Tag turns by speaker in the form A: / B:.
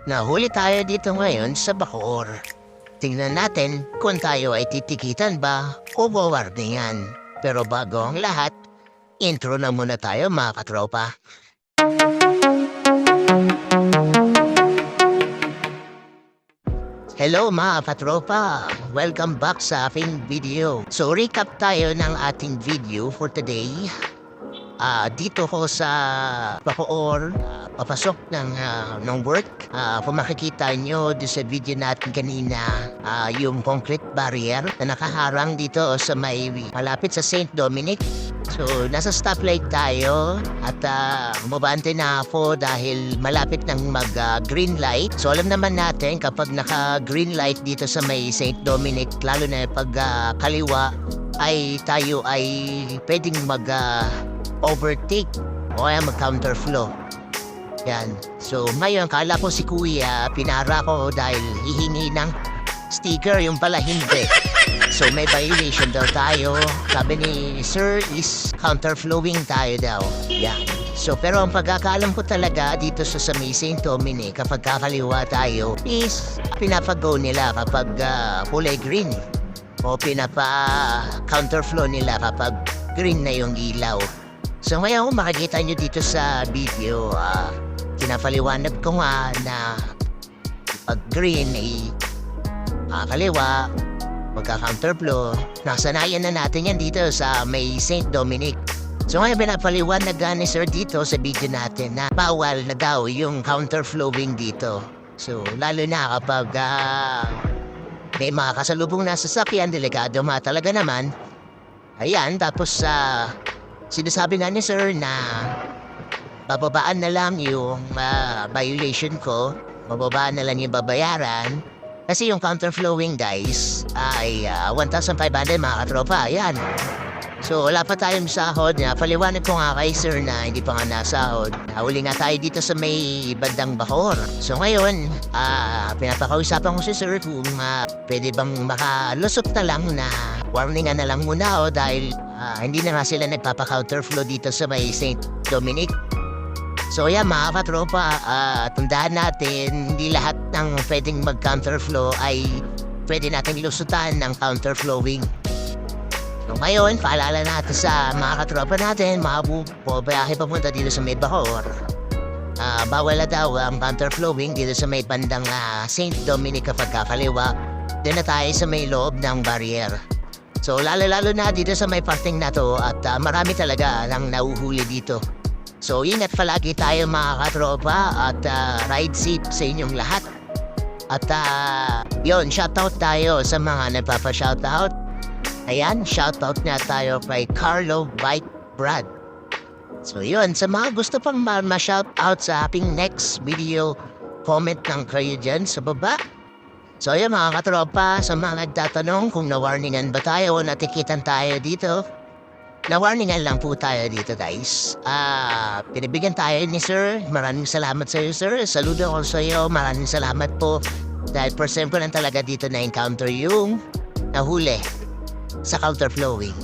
A: Nahuli tayo dito ngayon sa Bacoor. Tingnan natin kung tayo ay titikitan ba o wawarningan. Pero bago ang lahat, intro na muna tayo mga katropa. Hello mga katropa! Welcome back sa aking video. So recap tayo ng ating video for today. Dito ko sa Bacoor, papasok ng work. Kung makikita nyo sa video natin kanina, yung concrete barrier na nakaharang dito sa may malapit sa St. Dominic. So, nasa stoplight tayo at mabante na ako dahil malapit ng mag-green light. So, alam naman natin kapag naka-green light dito sa may St. Dominic, lalo na pag kaliwa, ay tayo ay pwedeng overtake o kaya mag-counterflow. Yan. So, ngayon, kala ko si Kuya, pinara ko dahil hihingi ng sticker, yung pala hindi. So, may violation daw tayo. Sabi ni Sir is counterflowing tayo daw. Yan. So, pero ang pagkakaalam ko talaga dito sa may St. Dominic, kapag kakaliwa tayo, is pinapag-go nila kapag kulay green. O pinapa-counterflow nila kapag green na yung ilaw. So ngayon kung makikita nyo dito sa video, pinapaliwanag ko nga na pag green ay kaliwa, magka-counterflow. Nasanayan na natin yan dito sa may St. Dominic. So ngayon pinapaliwanag ni Sir dito sa video natin na bawal na daw yung counterflowing dito. So lalo na kapag may mga kasalubong na sasakyan, delikado talaga naman. Ayan, tapos sinasabi nga ni Sir na bababaan na lang yung violation ko, bababaan na lang yung babayaran. Kasi yung counterflowing guys ay 1,500 mga katropa, ayan. So wala pa tayong sahod na paliwanag ko nga kay Sir na hindi pa nga nasahod. Huli nga tayo dito sa may bandang Bacoor. So ngayon, pinapakausapan ko si Sir kung pwede bang makalusot na lang na warningan na lang muna dahil hindi na nga sila nagpapa-counterflow dito sa may St. Dominic. So yan mga katropa, tandaan natin, hindi lahat ng pwedeng mag-counterflow ay pwede natin lusutan ng counterflowing. So ngayon, paalala natin sa mga katropa natin, mga bubayahe papunta dito sa may Bacoor. Bawal na daw ang counterflowing dito sa may bandang St. Dominic kapag kakaliwa. Doon na tayo sa may loob ng barrier. So lalo-lalo na dito sa may parting na to at marami talaga lang nauhuli dito. So ingat palagi tayo mga katropa at ride safe sa inyong lahat. At yun, shoutout tayo sa mga nagpapa-shoutout. Ayan, shoutout na tayo kay Carlo Bike Brad. So yun, sa mga gusto pang ma-shoutout sa ating next video, comment lang kayo dyan sa baba. So yun mga katropa, sa mga nagtatanong kung na-warningan ba tayo o natikitan tayo dito, na-warningan lang po tayo dito guys. Pinibigyan tayo ni Sir, maraming salamat sa iyo Sir. Saludo ko sa iyo, maraming salamat po. Dahil first time ko lang talaga dito na-encounter yung nahuli sa counterflowing.